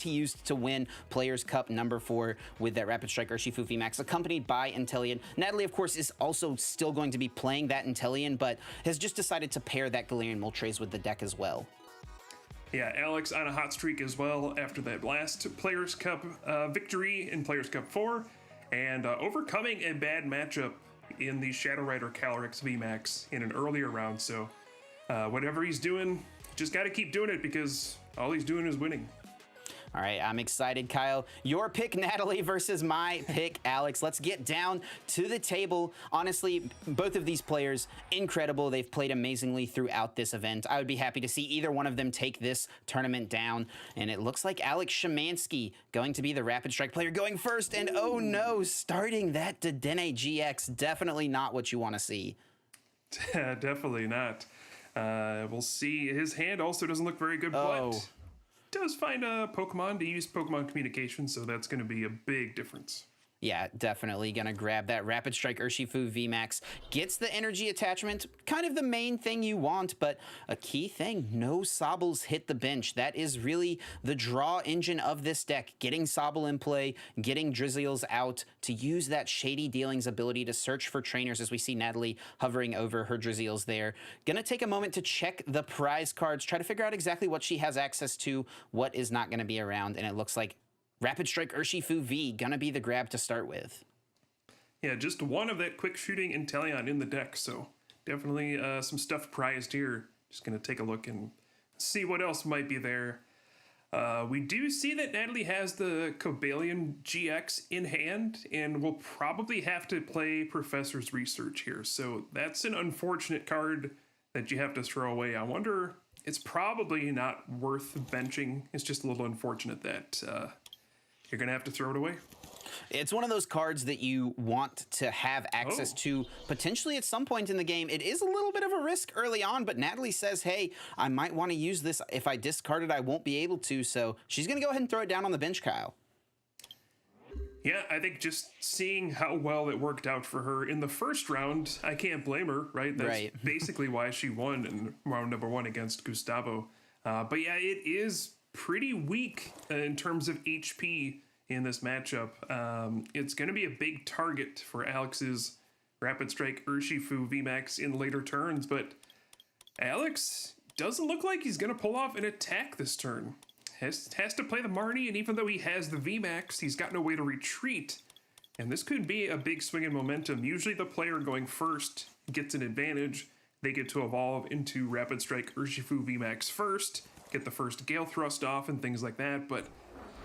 he used to win Players Cup #4 with that Rapid Strike Urshifu VMAX, accompanied by Inteleon. Natalie, of course, is also still going to be playing that Inteleon, but has just decided to pair that Galarian Moltres with the deck as well. Yeah, Alex on a hot streak as well after that last Players Cup victory in Players Cup 4, and overcoming a bad matchup in the Shadow Rider Calyrex VMAX in an earlier round. So whatever he's doing, just got to keep doing it because all he's doing is winning. All right, I'm excited, Kyle. Your pick, Natalie, versus my pick, Alex. Let's get down to the table. Honestly, both of these players, incredible. They've played amazingly throughout this event. I would be happy to see either one of them take this tournament down. And it looks like Alex Schemanske going to be the Rapid Strike player going first. And oh no, starting that Dedenne GX. Definitely not what you want to see. Definitely not. We'll see. His hand also doesn't look very good, but does find a Pokemon to use Pokemon communication, so that's going to be a big difference. Yeah, definitely going to grab that Rapid Strike Urshifu VMAX. Gets the energy attachment, kind of the main thing you want, but a key thing, no Sobbles hit the bench. That is really the draw engine of this deck. Getting Sobble in play, getting Drizzles out to use that Shady Dealings ability to search for trainers, as we see Natalie hovering over her Drizzles there. Going to take a moment to check the prize cards, try to figure out exactly what she has access to, what is not going to be around, and it looks like Rapid Strike Urshifu V, gonna be the grab to start with. Yeah, just one of that quick shooting Inteleon in the deck, so definitely some stuff prized here. Just gonna take a look and see what else might be there. We do see that Natalie has the Cobalion GX in hand, and will probably have to play Professor's Research here, so that's an unfortunate card that you have to throw away. I wonder, it's probably not worth benching. It's just a little unfortunate that you're going to have to throw it away. It's one of those cards that you want to have access to potentially at some point in the game. It is a little bit of a risk early on, but Natalie says, hey, I might want to use this. If I discard it, I won't be able to. So she's going to go ahead and throw it down on the bench, Kyle. Yeah, I think just seeing how well it worked out for her in the first round, I can't blame her, right? That's basically why she won in round #1 against Gustavo. But yeah, it is pretty weak in terms of HP in this matchup. It's going to be a big target for Alex's Rapid Strike Urshifu VMAX in later turns, but Alex doesn't look like he's going to pull off an attack this turn. Has to play the Marnie, and even though he has the VMAX, he's got no way to retreat. And this could be a big swing in momentum. Usually the player going first gets an advantage. They get to evolve into Rapid Strike Urshifu VMAX first, get the first Gale Thrust off and things like that, but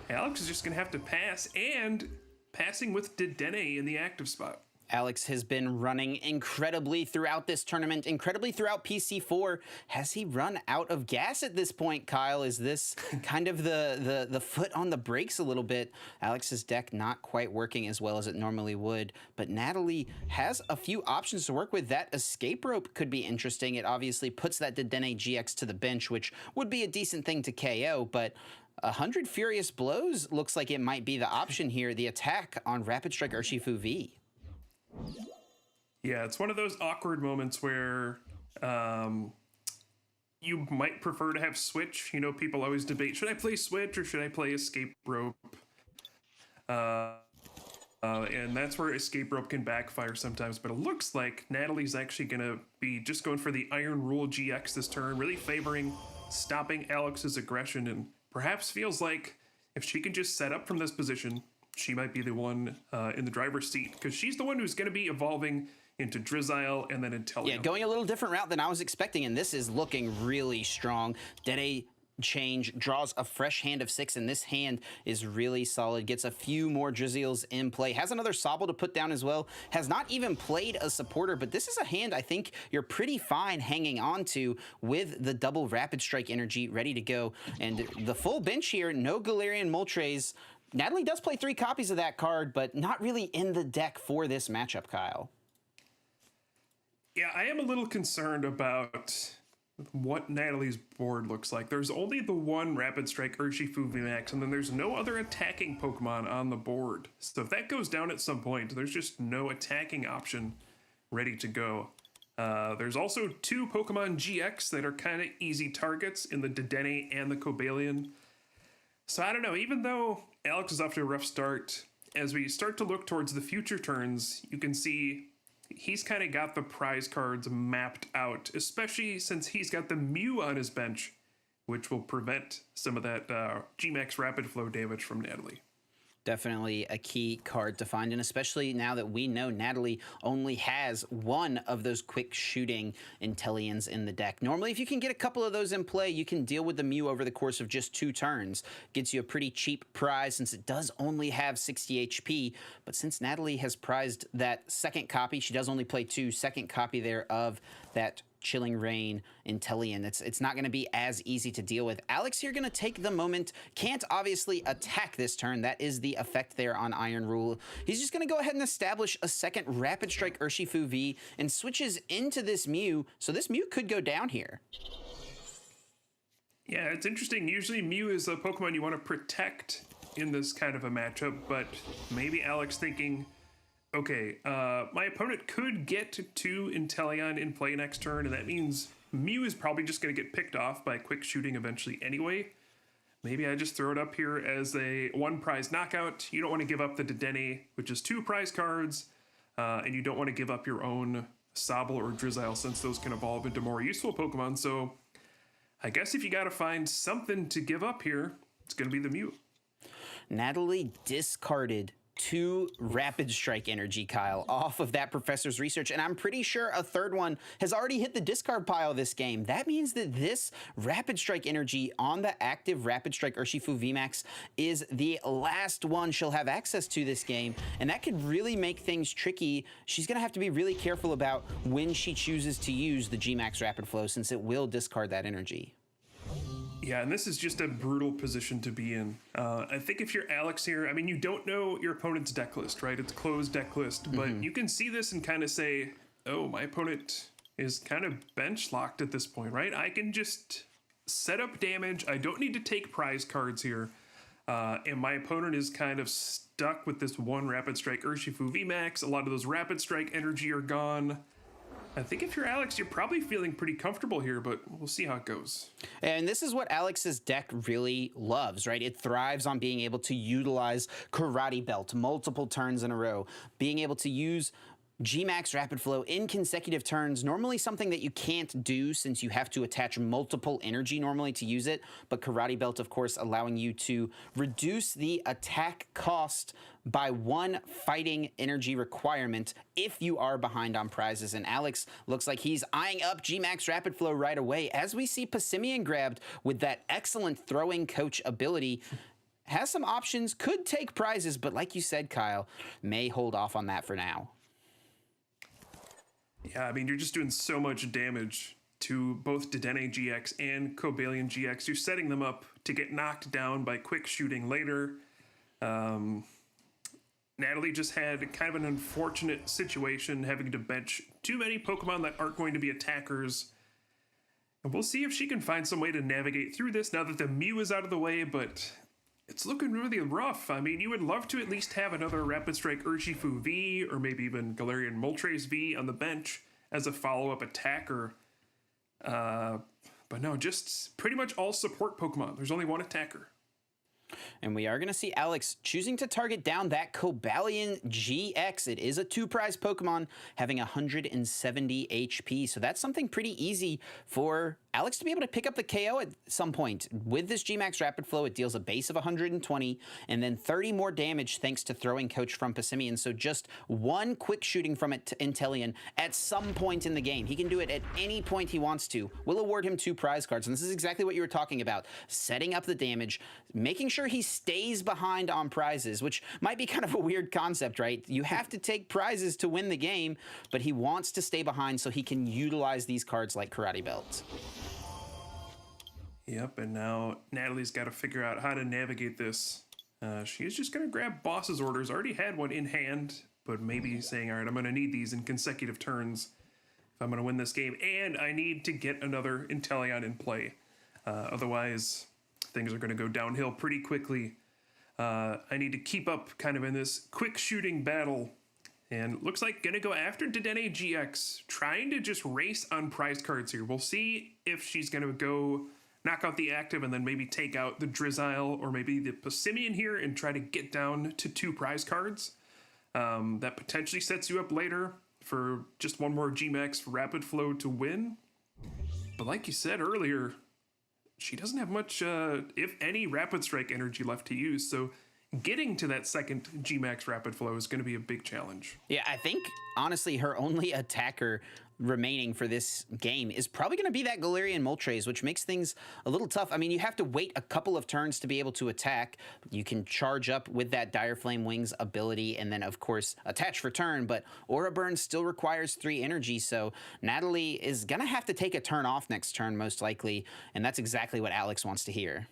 Alex is just going to have to pass, and passing with Dedenne in the active spot. Alex has been running incredibly throughout this tournament, incredibly throughout PC4. Has he run out of gas at this point, Kyle? Is this kind of the foot on the brakes a little bit? Alex's deck not quite working as well as it normally would, but Natalie has a few options to work with. That Escape Rope could be interesting. It obviously puts that Dedenne GX to the bench, which would be a decent thing to KO, but 100 Furious Blows looks like it might be the option here, the attack on Rapid Strike Urshifu V. Yeah, it's one of those awkward moments where you might prefer to have Switch. You know, people always debate, should I play Switch or should I play Escape Rope? And that's where Escape Rope can backfire sometimes. But it looks like Natalie's actually going to be just going for the Iron Rule GX this turn, really favoring stopping Alex's aggression, and perhaps feels like if she can just set up from this position, she might be the one in the driver's seat, because she's the one who's going to be evolving into Drizzile and then Inteleon. Yeah, going a little different route than I was expecting, and this is looking really strong. Dedenne change draws a fresh hand of 6, and this hand is really solid. Gets a few more Drizzles in play. Has another Sobble to put down as well. Has not even played a supporter, but this is a hand I think you're pretty fine hanging on to with the double Rapid Strike energy ready to go. And the full bench here, no Galarian Moltres. Natalie does play 3 copies of that card, but not really in the deck for this matchup, Kyle. Yeah, I am a little concerned about what Natalie's board looks like. There's only the one Rapid Strike Urshifu VMAX, and then there's no other attacking Pokemon on the board. So if that goes down at some point, there's just no attacking option ready to go. There's also 2 Pokemon GX that are kind of easy targets in the Dedenne and the Cobalion. So I don't know, even though Alex is off to a rough start, as we start to look towards the future turns, you can see he's kind of got the prize cards mapped out, especially since he's got the Mew on his bench, which will prevent some of that Gmax rapid flow damage from Natalie. Definitely a key card to find, and especially now that we know Natalie only has one of those quick shooting Intellions in the deck. Normally, if you can get a couple of those in play, you can deal with the Mew over the course of just 2 turns. Gets you a pretty cheap prize since it does only have 60 HP, but since Natalie has prized that second copy, she does only play 2, second copy there of that Chilling Rain Intellion. It's not going to be as easy to deal with. Alex here going to take the moment. Can't obviously attack this turn. That is the effect there on Iron Rule. He's just going to go ahead and establish a second Rapid Strike Urshifu V and switches into this Mew. So this Mew could go down here. Yeah, it's interesting. Usually Mew is a Pokemon you want to protect in this kind of a matchup, but maybe Alex thinking, okay, my opponent could get 2 Inteleon in play next turn, and that means Mew is probably just going to get picked off by quick shooting eventually anyway. Maybe I just throw it up here as a 1 prize knockout. You don't want to give up the Dedenne, which is 2 prize cards, and you don't want to give up your own Sobble or Drizzile since those can evolve into more useful Pokemon. So I guess if you got to find something to give up here, it's going to be the Mew. Natalie discarded 2 Rapid Strike energy, Kyle, off of that Professor's Research, and I'm pretty sure a third one has already hit the discard pile this game. That means that this Rapid Strike energy on the active Rapid Strike Urshifu VMAX is the last one she'll have access to this game, and that could really make things tricky. She's going to have to be really careful about when she chooses to use the Gmax Rapid Flow, since it will discard that energy. Yeah, and this is just a brutal position to be in. I think if you're Alex here, I mean, you don't know your opponent's deck list, right? It's a closed deck list, but you can see this and kind of say, oh, my opponent is kind of bench locked at this point, right? I can just set up damage. I don't need to take prize cards here. And my opponent is kind of stuck with this 1 Rapid Strike Urshifu VMAX. A lot of those Rapid Strike energy are gone. I think if you're Alex, you're probably feeling pretty comfortable here, but we'll see how it goes. And this is what Alex's deck really loves, right? It thrives on being able to utilize Karate Belt multiple turns in a row, being able to use Gmax Rapid Flow in consecutive turns, normally something that you can't do since you have to attach multiple energy normally to use it, but Karate Belt, of course, allowing you to reduce the attack cost by 1 fighting energy requirement if you are behind on prizes. And Alex looks like he's eyeing up Gmax Rapid Flow right away, as we see Passimian grabbed with that excellent throwing coach ability. Has some options, could take prizes, but like you said, Kyle, may hold off on that for now. Yeah, I mean, you're just doing so much damage to both Dedenne GX and Cobalion GX. You're setting them up to get knocked down by quick shooting later. Natalie just had kind of an unfortunate situation having to bench too many Pokemon that aren't going to be attackers. And we'll see if she can find some way to navigate through this now that the Mew is out of the way, but it's looking really rough. I mean, you would love to at least have another Rapid Strike Urshifu V, or maybe even Galarian Moltres V on the bench as a follow-up attacker. But no, just pretty much all support Pokemon. There's only 1 attacker. And we are going to see Alex choosing to target down that Cobalion GX. It is a 2-prize Pokemon having 170 HP. So that's something pretty easy for Alex to be able to pick up the KO at some point. With this Gmax Rapid Flow, it deals a base of 120 and then 30 more damage thanks to Throwing Coach from Passimian. So just 1 quick shooting from it to Inteleon at some point in the game. He can do it at any point he wants to. We'll award him 2 prize cards. And this is exactly what you were talking about. Setting up the damage, making sure he stays behind on prizes, which might be kind of a weird concept, right? You have to take prizes to win the game, but he wants to stay behind so he can utilize these cards like Karate Belt. Yep, and now Natalie's got to figure out how to navigate this. She's just going to grab Boss's orders. Already had one in hand, but maybe saying, all right, I'm going to need these in consecutive turns if I'm going to win this game, and I need to get another Inteleon in play. Otherwise, things are going to go downhill pretty quickly. I need to keep up kind of in this quick shooting battle. And looks like going to go after Dedenne GX, trying to just race on prize cards here. We'll see if she's going to go knock out the active and then maybe take out the Drizzile or maybe the Passimian here and try to get down to 2 prize cards. That potentially sets you up later for just one more Gmax for Rapid Flow to win. But like you said earlier, she doesn't have much, if any, Rapid Strike energy left to use. So getting to that second Gmax Rapid Flow is going to be a big challenge. Yeah, I think, honestly, her only attacker remaining for this game is probably going to be that Galarian Moltres, which makes things a little tough. I mean, you have to wait a couple of turns to be able to attack. You can charge up with that Dire Flame Wings ability and then, of course, attach for turn, but Aura Burn still requires 3 energy, so Natalie is going to have to take a turn off next turn, most likely, and that's exactly what Alex wants to hear.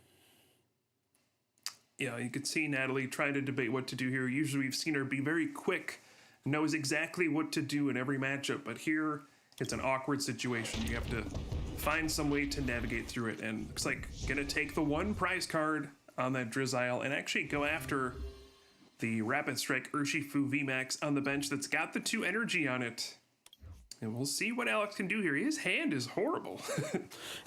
Yeah, you could see Natalie trying to debate what to do here. Usually we've seen her be very quick, knows exactly what to do in every matchup, but here it's an awkward situation. You have to find some way to navigate through it, and looks like gonna take the 1 prize card on that Drizzile and actually go after the Rapid Strike Urshifu VMAX on the bench that's got the 2 energy on it. And we'll see what Alex can do here. His hand is horrible.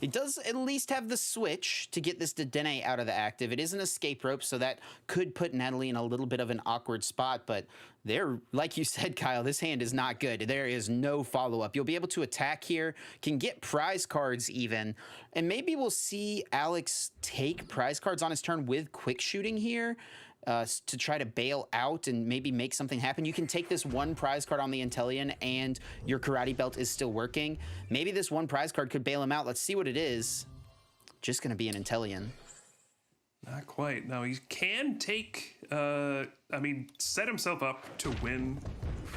He does at least have the switch to get this Dedenne out of the active. It is an escape rope, so that could put Natalie in a little bit of an awkward spot, but there, like you said, Kyle, this hand is not good. There is no follow-up. You'll be able to attack here, can get prize cards even, and maybe we'll see Alex take prize cards on his turn with quick shooting here. To try to bail out and maybe make something happen. You can take this 1 prize card on the Inteleon and your Karate Belt is still working. Maybe this 1 prize card could bail him out. Let's see what it is. Just going to be an Inteleon. Not quite. No, he can take, set himself up to win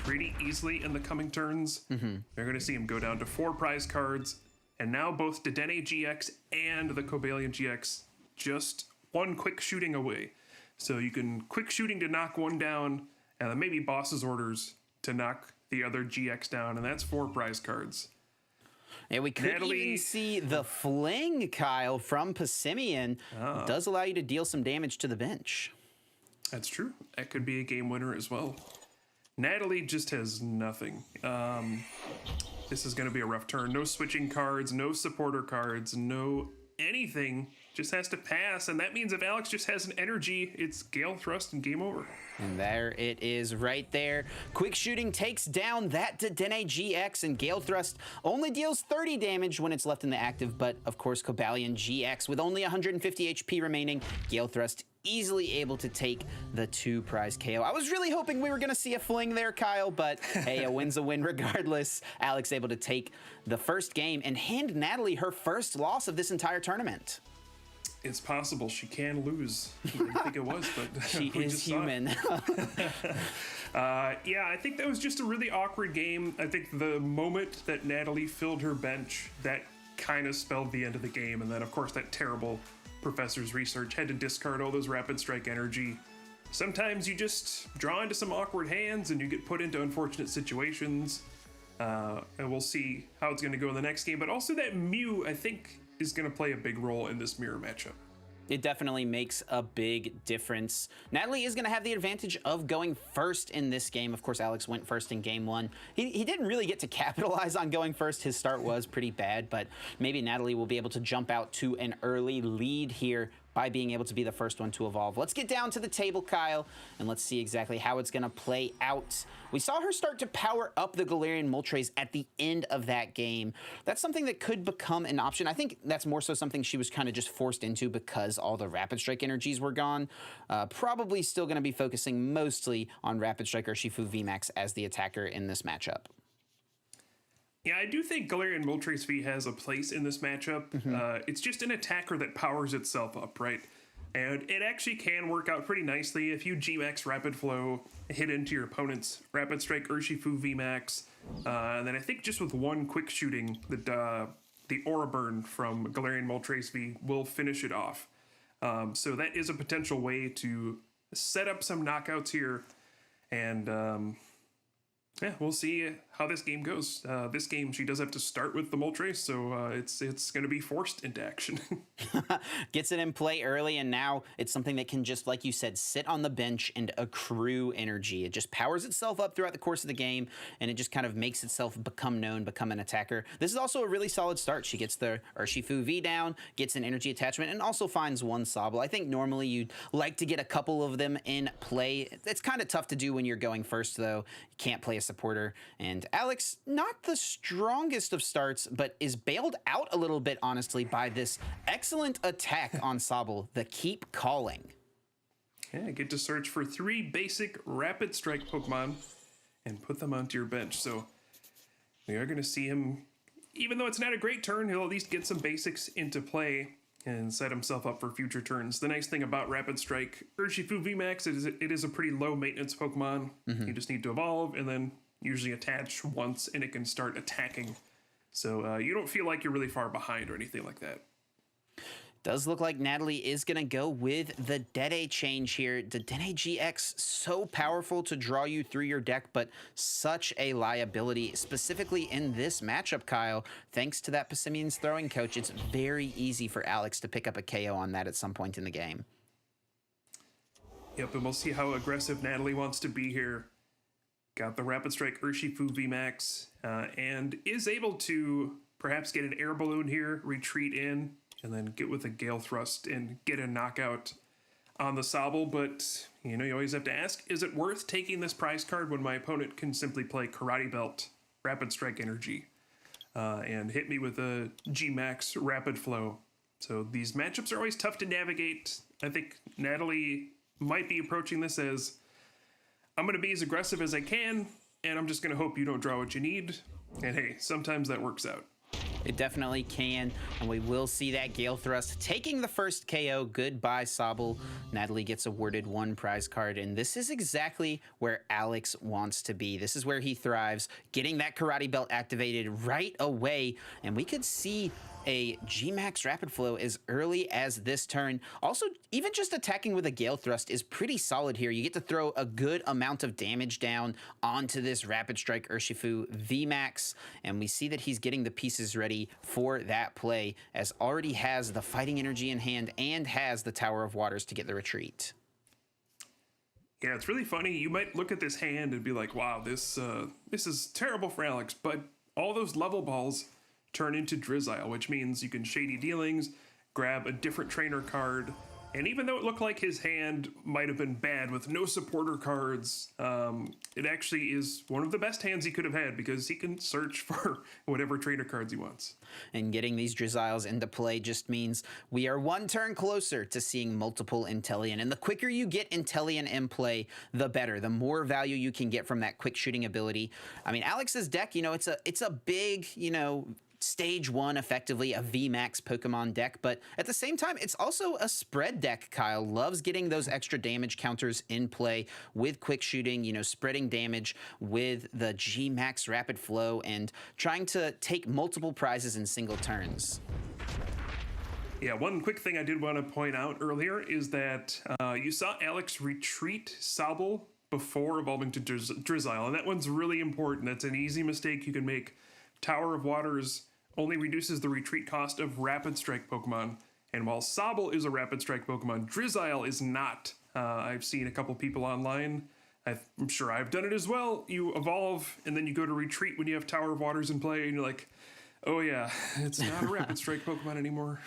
pretty easily in the coming turns. They're going to see him go down to 4 prize cards. And now both Dedenne GX and the Cobalion GX just 1 quick shooting away. So you can quick shooting to knock 1 down, and then maybe boss's orders to knock the other GX down, and that's 4 prize cards. Yeah, we could even see the fling, Kyle, from Passimian. It does allow you to deal some damage to the bench. That's true. That could be a game winner as well. Natalie just has nothing. This is going to be a rough turn. No switching cards, no supporter cards, no anything. Just has to pass, and that means if Alex just has an energy, it's Gale Thrust and game over. And there it is right there. Quick shooting takes down that Dedenne GX, and Gale Thrust only deals 30 damage when it's left in the active, but of course Cobalion GX with only 150 HP remaining, Gale Thrust easily able to take the 2 prize KO. I was really hoping we were going to see a fling there, Kyle, but hey, a win's a win regardless. Alex able to take the first game and hand Natalie her first loss of this entire tournament. It's possible she can lose. I didn't think it was, but she is human. Yeah, I think that was just a really awkward game. I think the moment that Natalie filled her bench, that kind of spelled the end of the game. And then, of course, that terrible professor's research had to discard all those Rapid Strike energy. Sometimes you just draw into some awkward hands and you get put into unfortunate situations. And we'll see how it's going to go in the next game. But also that Mew, I think, is going to play a big role in this mirror matchup. It definitely makes a big difference. Natalie is going to have the advantage of going first in this game. Of course, Alex went first in game 1. He didn't really get to capitalize on going first. His start was pretty bad, but maybe Natalie will be able to jump out to an early lead here by being able to be the first one to evolve. Let's get down to the table, Kyle, and let's see exactly how it's going to play out. We saw her start to power up the Galarian Moltres at the end of that game. That's something that could become an option. I think that's more so something she was kind of just forced into because all the Rapid Strike energies were gone. Probably still going to be focusing mostly on Rapid Strike Urshifu VMAX as the attacker in this matchup. Yeah, I do think Galarian Moltres V has a place in this matchup. It's just an attacker that powers itself up, right? And it actually can work out pretty nicely if you Gmax Rapid Flow, hit into your opponent's Rapid Strike Urshifu VMAX, and then I think just with 1 quick shooting, the Aura Burn from Galarian Moltres V will finish it off. So that is a potential way to set up some knockouts here, and yeah, we'll see how this game goes. This game, she does have to start with the Moltres, so it's going to be forced into action. Gets it in play early, and now it's something that can just, like you said, sit on the bench and accrue energy. It just powers itself up throughout the course of the game, and it just kind of makes itself become known, become an attacker. This is also a really solid start. She gets the Urshifu V down, gets an energy attachment, and also finds one Sobble. I think normally you'd like to get a couple of them in play. It's kind of tough to do when you're going first, though. You can't play a supporter, and Alex, not the strongest of starts, but is bailed out a little bit, honestly, by this excellent attack on Sobble, the Keep Calling. Yeah, get to search for 3 basic Rapid Strike Pokemon and put them onto your bench. So we are going to see him, even though it's not a great turn, he'll at least get some basics into play and set himself up for future turns. The nice thing about Rapid Strike Urshifu VMAX is it is a pretty low maintenance Pokemon. You just need to evolve and then usually attach once and it can start attacking. So you don't feel like you're really far behind or anything like that. Does look like Natalie is going to go with the Dede change here. The Dede GX, so powerful to draw you through your deck, but such a liability, specifically in this matchup, Kyle. Thanks to that Passimian's throwing coach, it's very easy for Alex to pick up a KO on that at some point in the game. Yep, and we'll see how aggressive Natalie wants to be here. Got the Rapid Strike Urshifu VMAX, and is able to perhaps get an air balloon here, retreat in, and then get with a Gale Thrust and get a knockout on the Sobble. But, you know, you always have to ask, is it worth taking this prize card when my opponent can simply play Karate Belt, Rapid Strike Energy, and hit me with a G-Max Rapid Flow? So these matchups are always tough to navigate. I think Natalie might be approaching this as, I'm going to be as aggressive as I can, and I'm just going to hope you don't draw what you need. And hey, sometimes that works out. It definitely can, and we will see that Gale Thrust taking the first KO. Goodbye, Sobble. Natalie gets awarded 1 prize card, and this is exactly where Alex wants to be. This is where he thrives, getting that Karate Belt activated right away, and we could see a G-Max Rapid Flow as early as this turn. Also, even just attacking with a Gale Thrust is pretty solid here. You get to throw a good amount of damage down onto this Rapid Strike Urshifu VMAX, and we see that he's getting the pieces ready for that play, as already has the fighting energy in hand and has the Tower of Waters to get the retreat. Yeah, it's really funny. You might look at this hand and be like, wow, this is terrible for Alex, but all those level balls turn into Drizzile, which means you can Shady Dealings, grab a different trainer card, and even though it looked like his hand might have been bad with no supporter cards, it actually is one of the best hands he could have had because he can search for whatever trainer cards he wants. And getting these Drizziles into play just means we are 1 turn closer to seeing multiple Inteleon. And the quicker you get Inteleon in play, the better. The more value you can get from that quick shooting ability. I mean, Alex's deck, you know, it's a big, you know, stage 1, effectively a VMAX Pokemon deck, but at the same time, it's also a spread deck. Kyle loves getting those extra damage counters in play with quick shooting, you know, spreading damage with the G-Max Rapid Flow and trying to take multiple prizes in single turns. Yeah, one quick thing I did want to point out earlier is that you saw Alex retreat Sobble before evolving to Drizzile, and that one's really important. That's an easy mistake you can make. Tower of Waters only reduces the retreat cost of Rapid Strike Pokemon, and while Sobble is a Rapid Strike Pokemon, Drizzile is not. I've seen a couple people online, I'm sure I've done it as well. You evolve, and then you go to retreat when you have Tower of Waters in play, and you're like, oh yeah, it's not a Rapid Strike Pokemon anymore.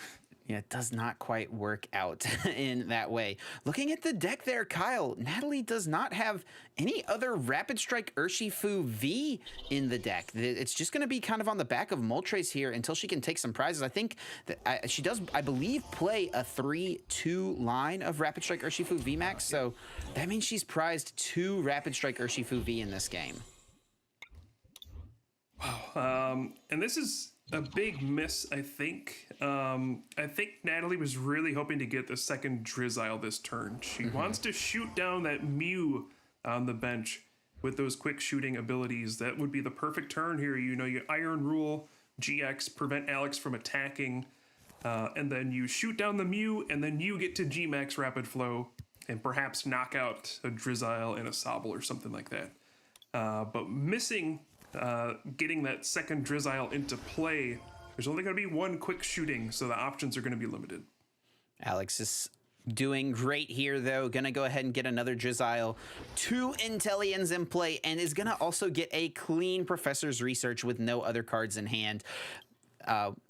Yeah, it does not quite work out in that way. Looking at the deck there, Kyle, Natalie does not have any other Rapid Strike Urshifu V in the deck. It's just going to be kind of on the back of Moltres here until she can take some prizes. I think that she does, I believe, play a 3-2 line of Rapid Strike Urshifu VMAX, so that means she's prized 2 Rapid Strike Urshifu V in this game. Wow. And this is a big miss, I think. I think Natalie was really hoping to get the second Drizzile this turn. She wants to shoot down that Mew on the bench with those quick shooting abilities. That would be the perfect turn here. You know, you Iron Rule, GX, prevent Alex from attacking, and then you shoot down the Mew, and then you get to G-Max Rapid Flow and perhaps knock out a Drizzile and a Sobble or something like that. But missing getting that second Drizzile into play, there's only going to be one quick shooting, so the options are going to be limited. Alex is doing great here, though. Gonna go ahead and get another Drizzile, 2 Intellions in play, and is gonna also get a clean Professor's Research with no other cards in hand.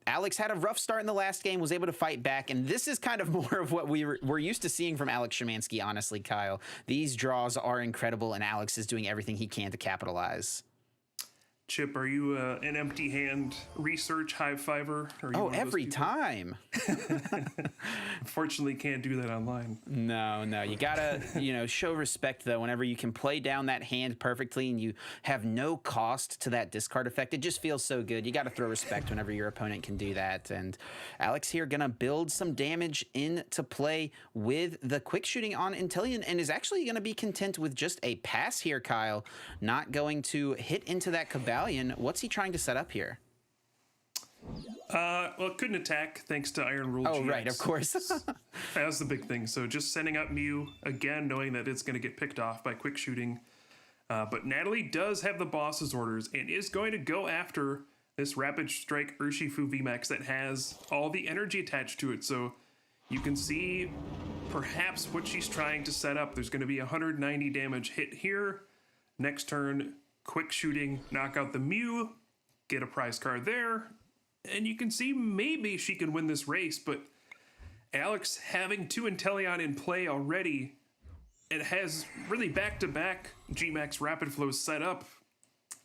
Alex had a rough start in the last game, was able to fight back, and this is kind of more of what we're used to seeing from Alex Schemanske, honestly, Kyle. These draws are incredible, and Alex is doing everything he can to capitalize. Chip, are you an empty hand research high fiver? Oh, every time. Unfortunately, can't do that online. No, you gotta, show respect though. Whenever you can play down that hand perfectly and you have no cost to that discard effect, it just feels so good. You gotta throw respect whenever your opponent can do that. And Alex here gonna build some damage into play with the quick shooting on Intellion, and is actually gonna be content with just a pass here, Kyle. Not going to hit into that Cabal. What's he trying to set up here? Well, it couldn't attack thanks to Iron Rule. Oh, GX. right, of course. That was the big thing. So just sending up Mew, again, knowing that it's going to get picked off by quick shooting. But Natalie does have the boss's orders and is going to go after this Rapid Strike Urshifu VMAX that has all the energy attached to it. So you can see perhaps what she's trying to set up. There's going to be 190 damage hit here. Next turn, quick shooting, knock out the Mew, get a prize card there, and you can see maybe she can win this race, but Alex having 2 Intellion in play already, it has really back-to-back G-Max Rapid Flows set up.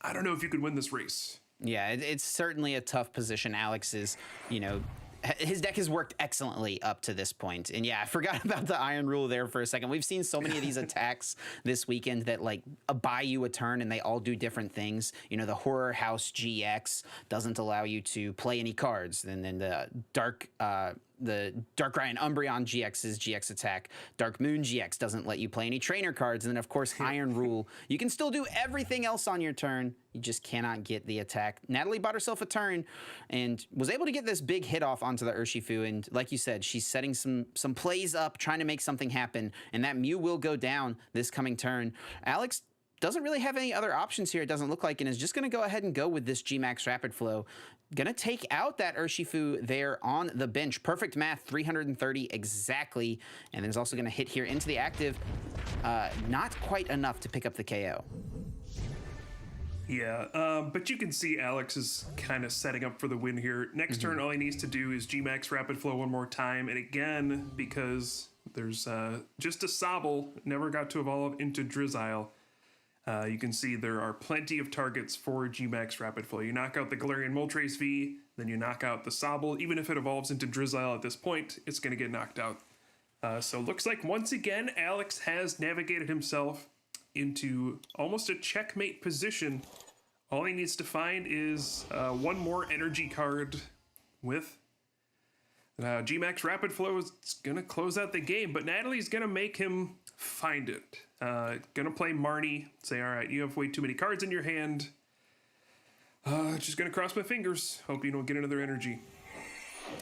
I don't know if you could win this race. Yeah, it's certainly a tough position. Alex is, his deck has worked excellently up to this point. And yeah, I forgot about the Iron Rule there for a second. We've seen so many of these attacks this weekend that buy you a turn and they all do different things. The Horror House GX doesn't allow you to play any cards. And then the Darkrai Umbreon GX's GX attack. Dark Moon GX doesn't let you play any trainer cards. And then, of course, Iron Rule. You can still do everything else on your turn. You just cannot get the attack. Natalie bought herself a turn and was able to get this big hit off onto the Urshifu. And like you said, she's setting some plays up, trying to make something happen. And that Mew will go down this coming turn. Alex doesn't really have any other options here, it doesn't look like, and is just going to go ahead and go with this G-Max Rapid Flow. Going to take out that Urshifu there on the bench. Perfect math, 330 exactly. And then is also going to hit here into the active. Not quite enough to pick up the KO. Yeah, but you can see Alex is kind of setting up for the win here. Next turn, all he needs to do is G-Max Rapid Flow one more time. And again, because there's just a Sobble, never got to evolve into Drizzile. You can see there are plenty of targets for G-Max Rapid Flow. You knock out the Galarian Moltres V, then you knock out the Sobble. Even if it evolves into Drizzile at this point, it's going to get knocked out. So looks like once again, Alex has navigated himself into almost a checkmate position. All he needs to find is one more energy card with G-Max Rapid Flow is going to close out the game, but Natalie's going to make him find it. Going to play Marnie, say, all right, you have way too many cards in your hand. Just going to cross my fingers. Hope you don't get another energy.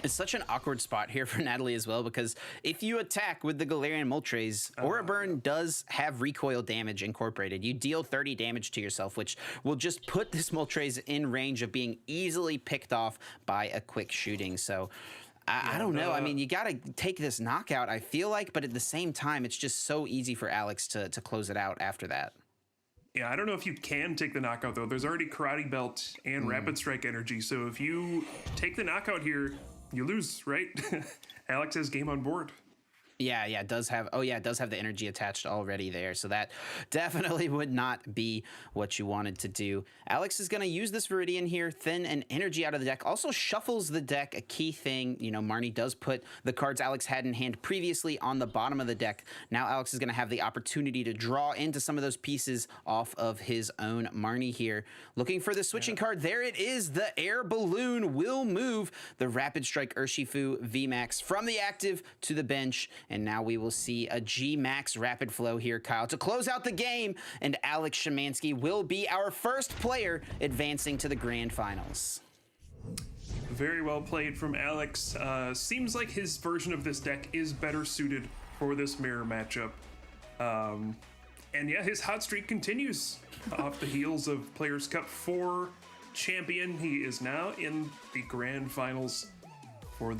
It's such an awkward spot here for Natalie as well, because if you attack with the Galarian Moltres, Aura Burn does have recoil damage incorporated. You deal 30 damage to yourself, which will just put this Moltres in range of being easily picked off by a quick shooting. So I don't know. I mean, you got to take this knockout, I feel like, but at the same time, it's just so easy for Alex to close it out after that. Yeah, I don't know if you can take the knockout, though. There's already Karate Belt and Rapid Strike energy. So if you take the knockout here, you lose, right? Alex has game on board. Yeah, it does have, it does have the energy attached already there. So that definitely would not be what you wanted to do. Alex is going to use this Viridian here, thin an energy out of the deck. Also shuffles the deck, a key thing. Marnie does put the cards Alex had in hand previously on the bottom of the deck. Now Alex is going to have the opportunity to draw into some of those pieces off of his own Marnie here. Looking for the switching card. There it is. The Air Balloon will move the Rapid Strike Urshifu VMAX from the active to the bench. And now we will see a G-Max Rapid Flow here, Kyle, to close out the game. And Alex Schemanske will be our first player advancing to the grand finals. Very well played from Alex. Seems like his version of this deck is better suited for this mirror matchup. And yeah, his hot streak continues off the heels of Players Cup 4 champion. He is now in the grand finals for the